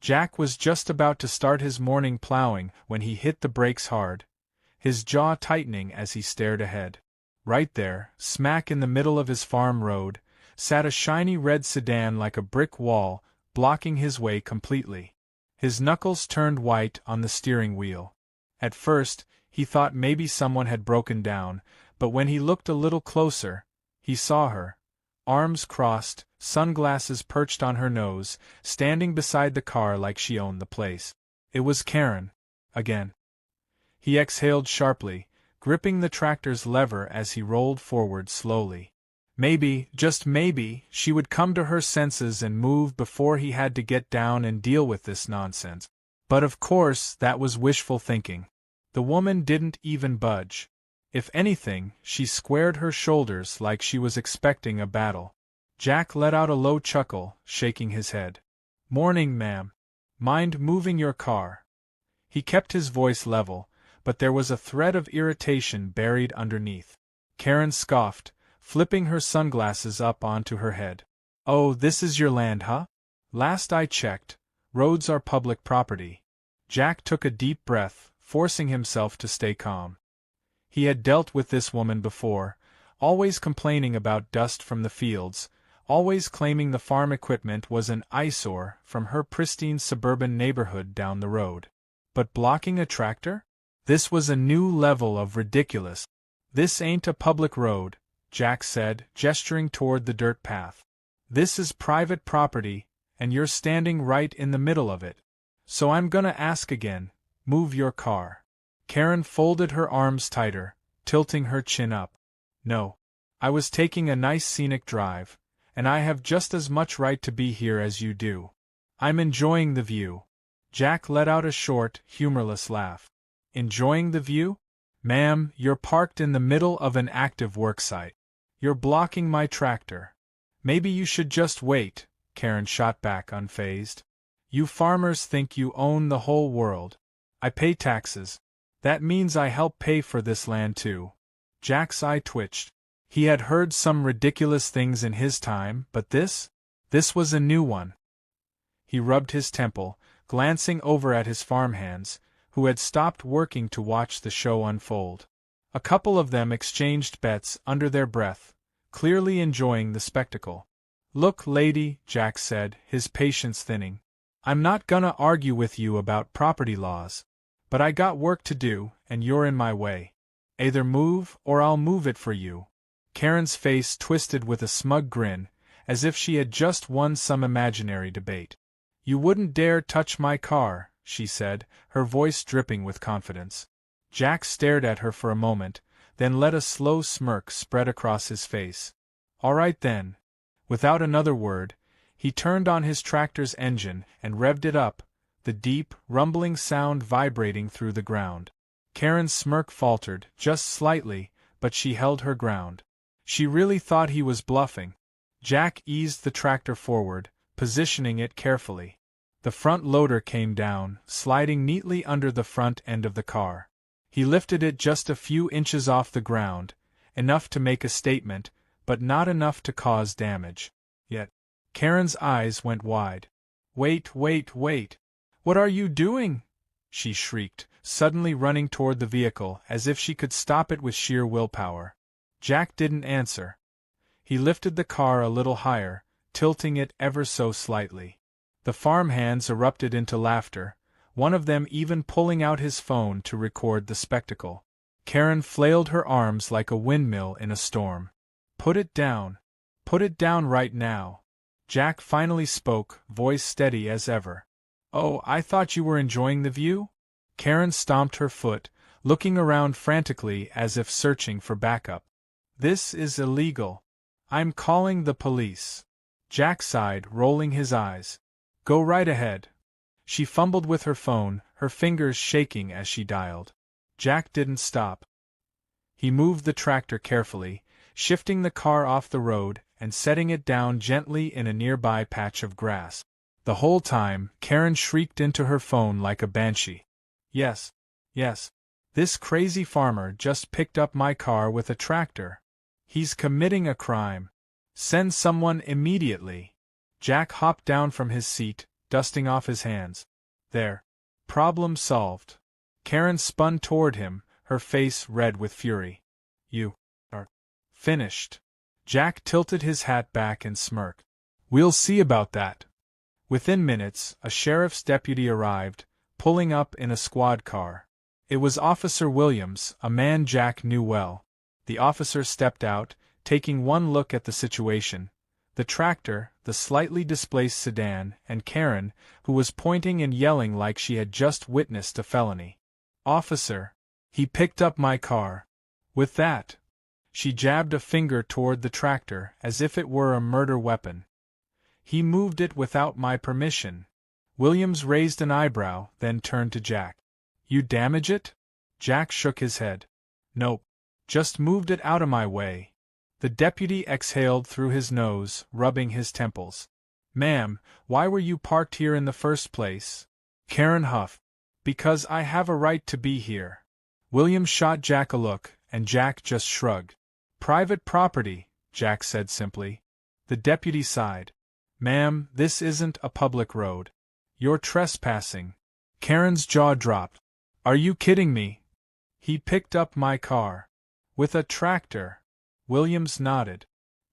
Jack was just about to start his morning plowing when he hit the brakes hard, his jaw tightening as he stared ahead. Right there, smack in the middle of his farm road, sat a shiny red sedan like a brick wall, blocking his way completely. His knuckles turned white on the steering wheel. At first, he thought maybe someone had broken down, but when he looked a little closer, he saw her, arms crossed, sunglasses perched on her nose, standing beside the car like she owned the place. It was Karen. Again. He exhaled sharply, gripping the tractor's lever as he rolled forward slowly. Maybe, just maybe, she would come to her senses and move before he had to get down and deal with this nonsense. But of course, that was wishful thinking. The woman didn't even budge. If anything, she squared her shoulders like she was expecting a battle. Jack let out a low chuckle, shaking his head. "Morning, ma'am. Mind moving your car?" He kept his voice level, but there was a thread of irritation buried underneath. Karen scoffed, flipping her sunglasses up onto her head. "Oh, this is your land, huh? Last I checked, roads are public property." Jack took a deep breath, forcing himself to stay calm. He had dealt with this woman before, always complaining about dust from the fields, always claiming the farm equipment was an eyesore from her pristine suburban neighborhood down the road. But blocking a tractor? This was a new level of ridiculous. "This ain't a public road," Jack said, gesturing toward the dirt path. "This is private property, and you're standing right in the middle of it. So I'm gonna ask again, move your car." Karen folded her arms tighter, tilting her chin up. "No. I was taking a nice scenic drive, and I have just as much right to be here as you do. I'm enjoying the view." Jack let out a short, humorless laugh. "Enjoying the view? Ma'am, you're parked in the middle of an active worksite. You're blocking my tractor." "Maybe you should just wait," Karen shot back unfazed. "You farmers think you own the whole world. I pay taxes. That means I help pay for this land too." Jack's eye twitched. He had heard some ridiculous things in his time, but this was a new one. He rubbed his temple, glancing over at his farmhands, who had stopped working to watch the show unfold. A couple of them exchanged bets under their breath, clearly enjoying the spectacle. "Look, lady," Jack said, his patience thinning. "I'm not gonna argue with you about property laws, but I got work to do, and you're in my way. Either move or I'll move it for you." Karen's face twisted with a smug grin, as if she had just won some imaginary debate. "You wouldn't dare touch my car," she said, her voice dripping with confidence. Jack stared at her for a moment, then let a slow smirk spread across his face. "All right then." Without another word, he turned on his tractor's engine and revved it up, the deep, rumbling sound vibrating through the ground. Karen's smirk faltered, just slightly, but she held her ground. She really thought he was bluffing. Jack eased the tractor forward, positioning it carefully. The front loader came down, sliding neatly under the front end of the car. He lifted it just a few inches off the ground, enough to make a statement, but not enough to cause damage. Yet, Karen's eyes went wide. "Wait, wait, wait! What are you doing?" she shrieked, suddenly running toward the vehicle as if she could stop it with sheer willpower. Jack didn't answer. He lifted the car a little higher, tilting it ever so slightly. The farmhands erupted into laughter, one of them even pulling out his phone to record the spectacle. Karen flailed her arms like a windmill in a storm. "Put it down. Put it down right now." Jack finally spoke, voice steady as ever. "Oh, I thought you were enjoying the view?" Karen stomped her foot, looking around frantically as if searching for backup. "This is illegal. I'm calling the police." Jack sighed, rolling his eyes. "Go right ahead." She fumbled with her phone, her fingers shaking as she dialed. Jack didn't stop. He moved the tractor carefully, shifting the car off the road and setting it down gently in a nearby patch of grass. The whole time, Karen shrieked into her phone like a banshee. Yes. This crazy farmer just picked up my car with a tractor. He's committing a crime. Send someone immediately." Jack hopped down from his seat, dusting off his hands. There. Problem solved. Karen spun toward him, her face red with fury. You are finished. Jack tilted his hat back and smirked. We'll see about that. Within minutes, a sheriff's deputy arrived, pulling up in a squad car. It was Officer Williams, a man Jack knew well. The officer stepped out, taking one look at the situation: the tractor, the slightly displaced sedan, and Karen, who was pointing and yelling like she had just witnessed a felony. Officer. He picked up my car. With that, she jabbed a finger toward the tractor as if it were a murder weapon. He moved it without my permission. Williams raised an eyebrow, then turned to Jack. You damage it? Jack shook his head. Nope. Just moved it out of my way. The deputy exhaled through his nose, rubbing his temples. Ma'am, why were you parked here in the first place? Karen huffed. Because I have a right to be here. Williams shot Jack a look, and Jack just shrugged. Private property, Jack said simply. The deputy sighed. Ma'am, this isn't a public road. You're trespassing. Karen's jaw dropped. Are you kidding me? He picked up my car. With a tractor. Williams nodded.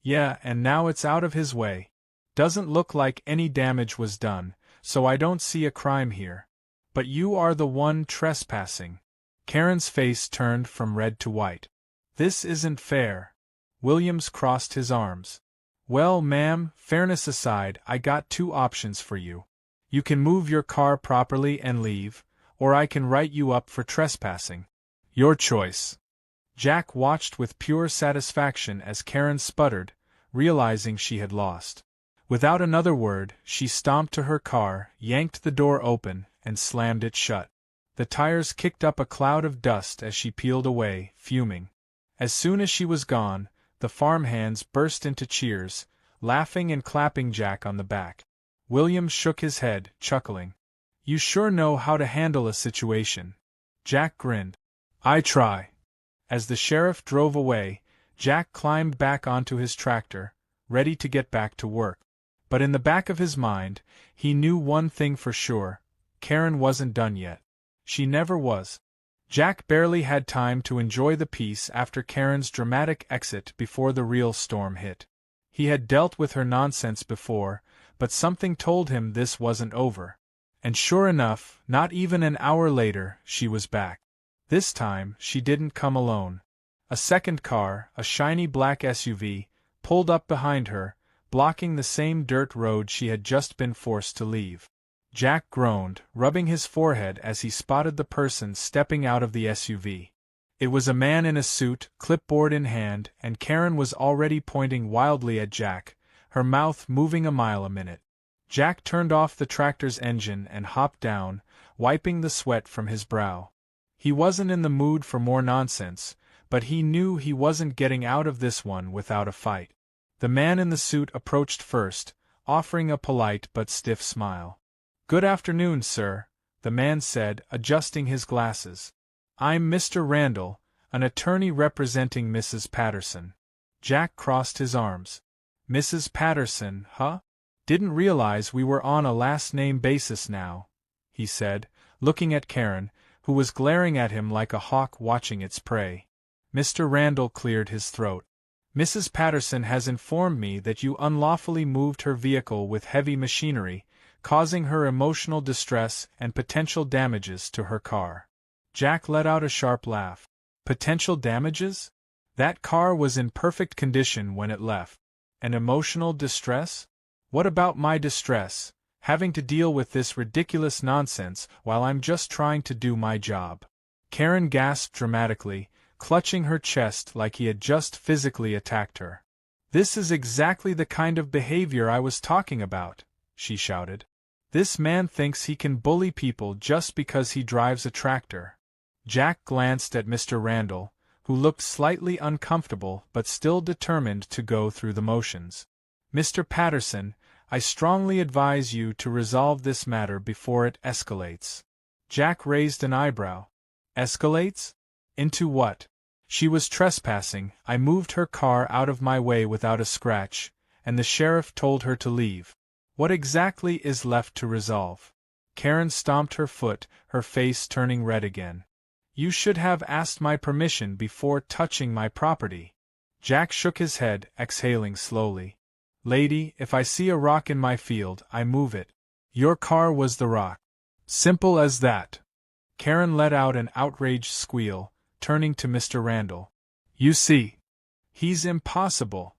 Yeah, and now it's out of his way. Doesn't look like any damage was done, so I don't see a crime here. But you are the one trespassing. Karen's face turned from red to white. This isn't fair. Williams crossed his arms. Well, ma'am, fairness aside, I got two options for you. You can move your car properly and leave, or I can write you up for trespassing. Your choice. Jack watched with pure satisfaction as Karen sputtered, realizing she had lost. Without another word, she stomped to her car, yanked the door open, and slammed it shut. The tires kicked up a cloud of dust as she peeled away, fuming. As soon as she was gone, the farmhands burst into cheers, laughing and clapping Jack on the back. Williams shook his head, chuckling. You sure know how to handle a situation. Jack grinned. I try. As the sheriff drove away, Jack climbed back onto his tractor, ready to get back to work. But in the back of his mind, he knew one thing for sure: Karen wasn't done yet. She never was. Jack barely had time to enjoy the peace after Karen's dramatic exit before the real storm hit. He had dealt with her nonsense before, but something told him this wasn't over. And sure enough, not even an hour later, she was back. This time, she didn't come alone. A second car, a shiny black SUV, pulled up behind her, blocking the same dirt road she had just been forced to leave. Jack groaned, rubbing his forehead as he spotted the person stepping out of the SUV. It was a man in a suit, clipboard in hand, and Karen was already pointing wildly at Jack, her mouth moving a mile a minute. Jack turned off the tractor's engine and hopped down, wiping the sweat from his brow. He wasn't in the mood for more nonsense, but he knew he wasn't getting out of this one without a fight. The man in the suit approached first, offering a polite but stiff smile. Good afternoon, sir, the man said, adjusting his glasses. I'm Mr. Randall, an attorney representing Mrs. Patterson. Jack crossed his arms. Mrs. Patterson, huh? Didn't realize we were on a last-name basis now, he said, looking at Karen, who was glaring at him like a hawk watching its prey. Mr. Randall cleared his throat. Mrs. Patterson has informed me that you unlawfully moved her vehicle with heavy machinery, causing her emotional distress and potential damages to her car. Jack let out a sharp laugh. Potential damages? That car was in perfect condition when it left. And emotional distress? What about my distress, having to deal with this ridiculous nonsense while I'm just trying to do my job? Karen gasped dramatically, clutching her chest like he had just physically attacked her. This is exactly the kind of behavior I was talking about, she shouted. This man thinks he can bully people just because he drives a tractor. Jack glanced at Mr. Randall, who looked slightly uncomfortable but still determined to go through the motions. Mr. Patterson, I strongly advise you to resolve this matter before it escalates. Jack raised an eyebrow. Escalates? Into what? She was trespassing, I moved her car out of my way without a scratch, and the sheriff told her to leave. What exactly is left to resolve? Karen stomped her foot, her face turning red again. You should have asked my permission before touching my property. Jack shook his head, exhaling slowly. Lady, if I see a rock in my field, I move it. Your car was the rock. Simple as that. Karen let out an outraged squeal, turning to Mr. Randall. You see. He's impossible.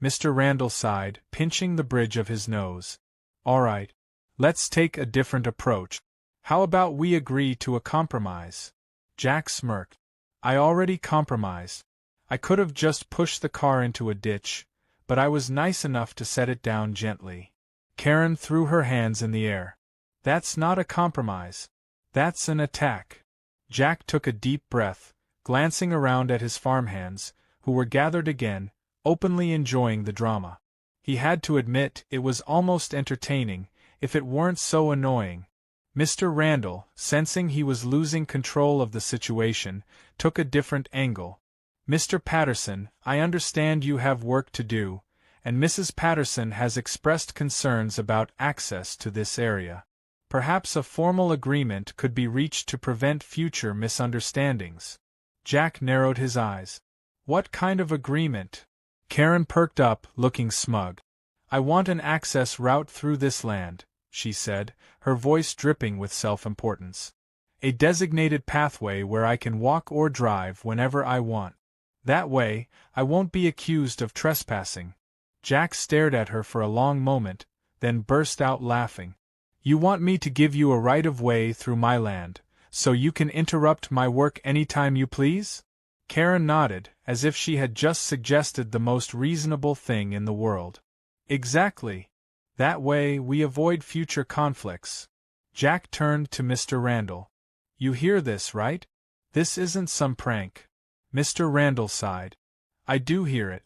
Mr. Randall sighed, pinching the bridge of his nose. All right. Let's take a different approach. How about we agree to a compromise? Jack smirked. I already compromised. I could have just pushed the car into a ditch, but I was nice enough to set it down gently. Karen threw her hands in the air. That's not a compromise. That's an attack. Jack took a deep breath, glancing around at his farmhands, who were gathered again, openly enjoying the drama. He had to admit it was almost entertaining, if it weren't so annoying. Mr. Randall, sensing he was losing control of the situation, took a different angle. Mr. Patterson, I understand you have work to do, and Mrs. Patterson has expressed concerns about access to this area. Perhaps a formal agreement could be reached to prevent future misunderstandings. Jack narrowed his eyes. What kind of agreement? Karen perked up, looking smug. I want an access route through this land, she said, her voice dripping with self-importance. A designated pathway where I can walk or drive whenever I want. That way, I won't be accused of trespassing. Jack stared at her for a long moment, then burst out laughing. You want me to give you a right-of-way through my land, so you can interrupt my work anytime you please? Karen nodded, as if she had just suggested the most reasonable thing in the world. Exactly. That way we avoid future conflicts. Jack turned to Mr. Randall. You hear this, right? This isn't some prank. Mr. Randall sighed. I do hear it.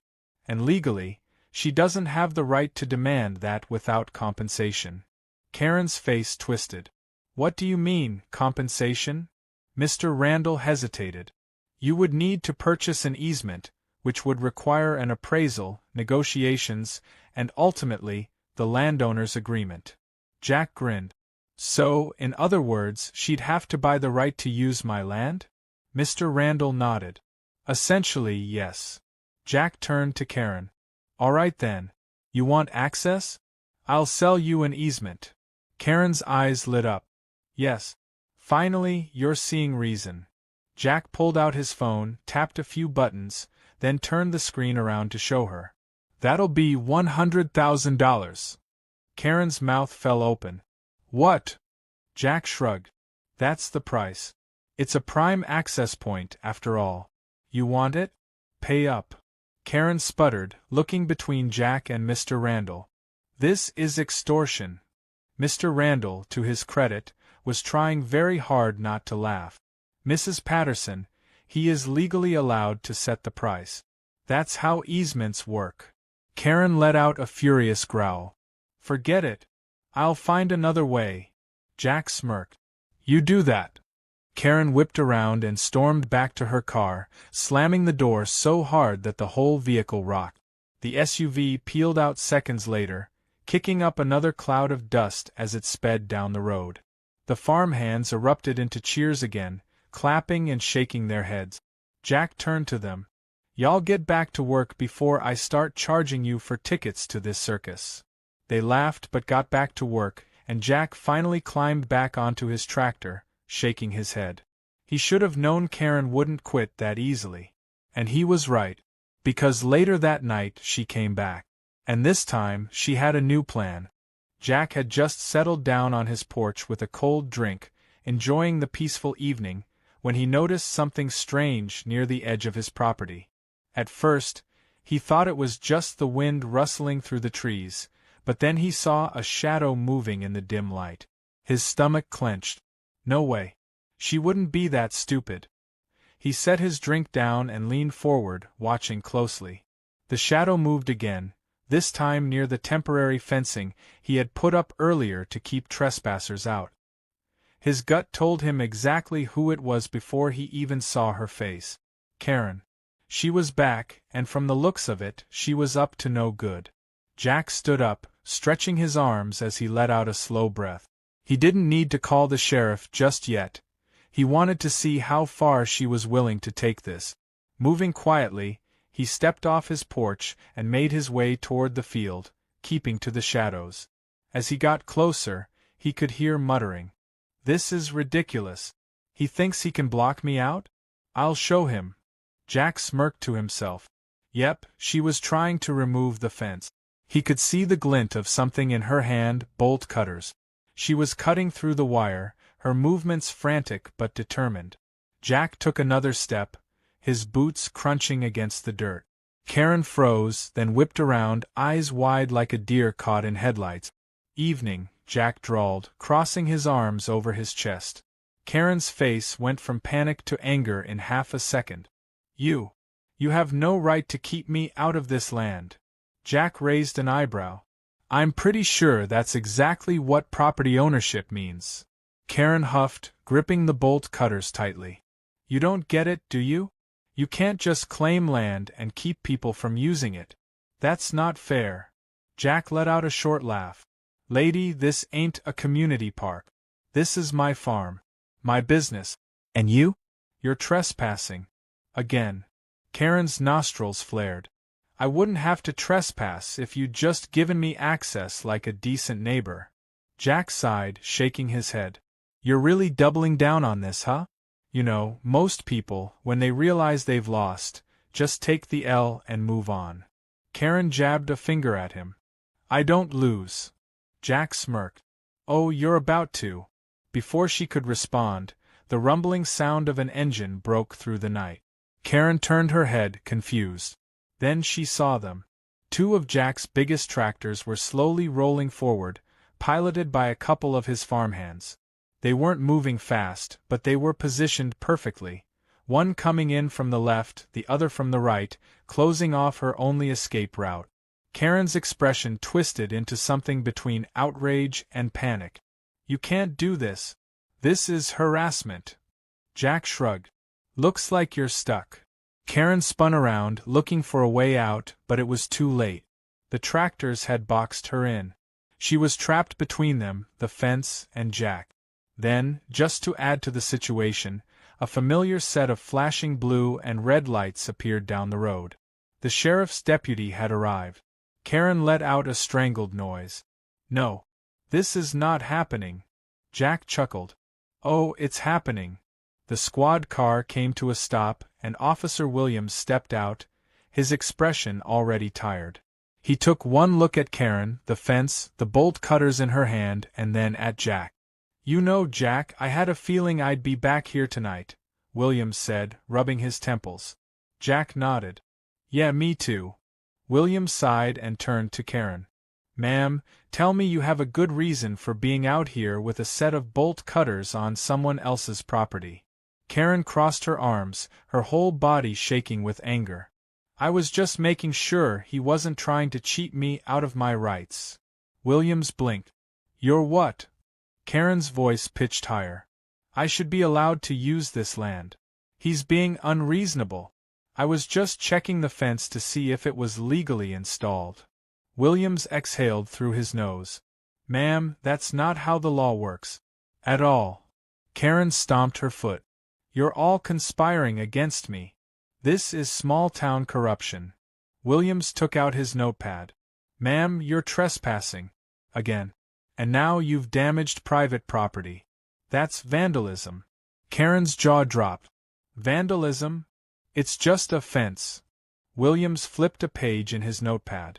And legally, she doesn't have the right to demand that without compensation. Karen's face twisted. What do you mean, compensation? Mr. Randall hesitated. You would need to purchase an easement, which would require an appraisal, negotiations, and ultimately, the landowner's agreement. Jack grinned. So, in other words, she'd have to buy the right to use my land? Mr. Randall nodded. Essentially, yes. Jack turned to Karen. All right then. You want access? I'll sell you an easement. Karen's eyes lit up. Yes. Finally, you're seeing reason. Jack pulled out his phone, tapped a few buttons, then turned the screen around to show her. That'll be $100,000. Karen's mouth fell open. What? Jack shrugged. That's the price. It's a prime access point, after all. You want it? Pay up. Karen sputtered, looking between Jack and Mr. Randall. This is extortion. Mr. Randall, to his credit, was trying very hard not to laugh. Mrs. Patterson, he is legally allowed to set the price. That's how easements work. Karen let out a furious growl. Forget it. I'll find another way. Jack smirked. You do that. Karen whipped around and stormed back to her car, slamming the door so hard that the whole vehicle rocked. The SUV peeled out seconds later, kicking up another cloud of dust as it sped down the road. The farmhands erupted into cheers again, clapping and shaking their heads. Jack turned to them. Y'all get back to work before I start charging you for tickets to this circus. They laughed but got back to work, and Jack finally climbed back onto his tractor, shaking his head. He should have known Karen wouldn't quit that easily. And he was right. Because later that night she came back. And this time she had a new plan. Jack had just settled down on his porch with a cold drink, enjoying the peaceful evening, when he noticed something strange near the edge of his property. At first, he thought it was just the wind rustling through the trees, but then he saw a shadow moving in the dim light. His stomach clenched. No way. She wouldn't be that stupid. He set his drink down and leaned forward, watching closely. The shadow moved again, this time near the temporary fencing he had put up earlier to keep trespassers out. His gut told him exactly who it was before he even saw her face. Karen. She was back, and from the looks of it, she was up to no good. Jack stood up, stretching his arms as he let out a slow breath. He didn't need to call the sheriff just yet. He wanted to see how far she was willing to take this. Moving quietly, he stepped off his porch and made his way toward the field, keeping to the shadows. As he got closer, he could hear muttering. "This is ridiculous. He thinks he can block me out? I'll show him." Jack smirked to himself. Yep, she was trying to remove the fence. He could see the glint of something in her hand, bolt cutters. She was cutting through the wire, her movements frantic but determined. Jack took another step, his boots crunching against the dirt. Karen froze, then whipped around, eyes wide like a deer caught in headlights. "Evening," Jack drawled, crossing his arms over his chest. Karen's face went from panic to anger in half a second. You have no right to keep me out of this land." Jack raised an eyebrow. "I'm pretty sure that's exactly what property ownership means." Karen huffed, gripping the bolt cutters tightly. "You don't get it, do you? You can't just claim land and keep people from using it. That's not fair." Jack let out a short laugh. "Lady, this ain't a community park. This is my farm. My business. And you? You're trespassing. Again." Karen's nostrils flared. "I wouldn't have to trespass if you'd just given me access like a decent neighbor." Jack sighed, shaking his head. "You're really doubling down on this, huh? You know, most people, when they realize they've lost, just take the L and move on." Karen jabbed a finger at him. "I don't lose." Jack smirked. "Oh, you're about to." Before she could respond, the rumbling sound of an engine broke through the night. Karen turned her head, confused. Then she saw them. Two of Jack's biggest tractors were slowly rolling forward, piloted by a couple of his farmhands. They weren't moving fast, but they were positioned perfectly, one coming in from the left, the other from the right, closing off her only escape route. Karen's expression twisted into something between outrage and panic. "You can't do this. This is harassment." Jack shrugged. "Looks like you're stuck." Karen spun around, looking for a way out, but it was too late. The tractors had boxed her in. She was trapped between them, the fence, and Jack. Then, just to add to the situation, a familiar set of flashing blue and red lights appeared down the road. The sheriff's deputy had arrived. Karen let out a strangled noise. "No. This is not happening." Jack chuckled. "Oh, it's happening." The squad car came to a stop, and Officer Williams stepped out, his expression already tired. He took one look at Karen, the fence, the bolt cutters in her hand, and then at Jack. "You know, Jack, I had a feeling I'd be back here tonight," Williams said, rubbing his temples. Jack nodded. "Yeah, me too." Williams sighed and turned to Karen. "Ma'am, tell me you have a good reason for being out here with a set of bolt cutters on someone else's property." Karen crossed her arms, her whole body shaking with anger. "I was just making sure he wasn't trying to cheat me out of my rights." Williams blinked. "You're what?" Karen's voice pitched higher. "I should be allowed to use this land. He's being unreasonable. I was just checking the fence to see if it was legally installed." Williams exhaled through his nose. "Ma'am, that's not how the law works. At all." Karen stomped her foot. "You're all conspiring against me. This is small-town corruption." Williams took out his notepad. "Ma'am, you're trespassing. Again. And now you've damaged private property. That's vandalism." Karen's jaw dropped. "Vandalism? It's just a fence." Williams flipped a page in his notepad.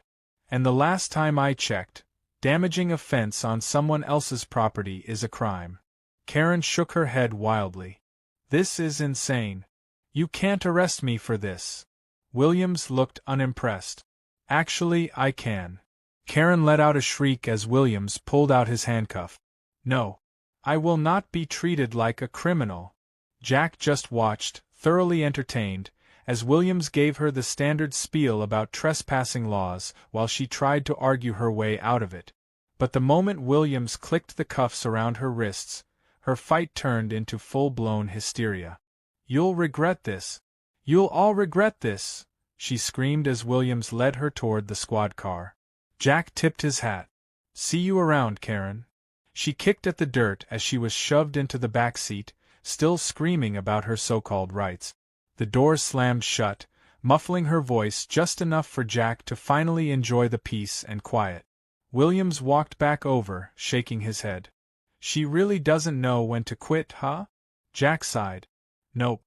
"And the last time I checked, damaging a fence on someone else's property is a crime." Karen shook her head wildly. "This is insane. You can't arrest me for this." Williams looked unimpressed. "Actually, I can." Karen let out a shriek as Williams pulled out his handcuff. "No. I will not be treated like a criminal." Jack just watched, thoroughly entertained, as Williams gave her the standard spiel about trespassing laws while she tried to argue her way out of it. But the moment Williams clicked the cuffs around her wrists, her fight turned into full-blown hysteria. "You'll regret this. You'll all regret this," she screamed as Williams led her toward the squad car. Jack tipped his hat. See you around, Karen. She kicked at the dirt as she was shoved into the back seat, still screaming about her so-called rights. The door slammed shut, muffling her voice just enough for Jack to finally enjoy the peace and quiet. Williams walked back over, shaking his head. She really doesn't know when to quit, huh? Jack sighed. Nope.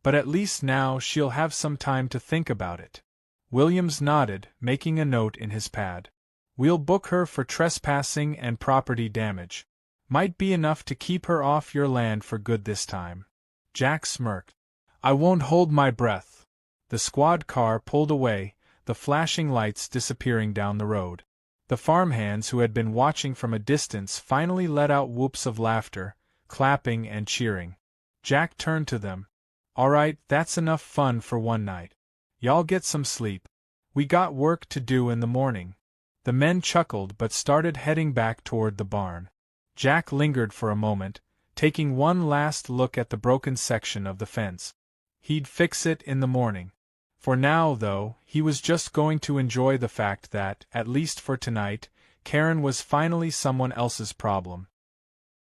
But at least now she'll have some time to think about it. Williams nodded, making a note in his pad. We'll book her for trespassing and property damage. Might be enough to keep her off your land for good this time. Jack smirked. I won't hold my breath. The squad car pulled away, the flashing lights disappearing down the road. The farmhands who had been watching from a distance finally let out whoops of laughter, clapping and cheering. Jack turned to them. All right, that's enough fun for one night. Y'all get some sleep. We got work to do in the morning. The men chuckled but started heading back toward the barn. Jack lingered for a moment, taking one last look at the broken section of the fence. He'd fix it in the morning. For now, though, he was just going to enjoy the fact that, at least for tonight, Karen was finally someone else's problem,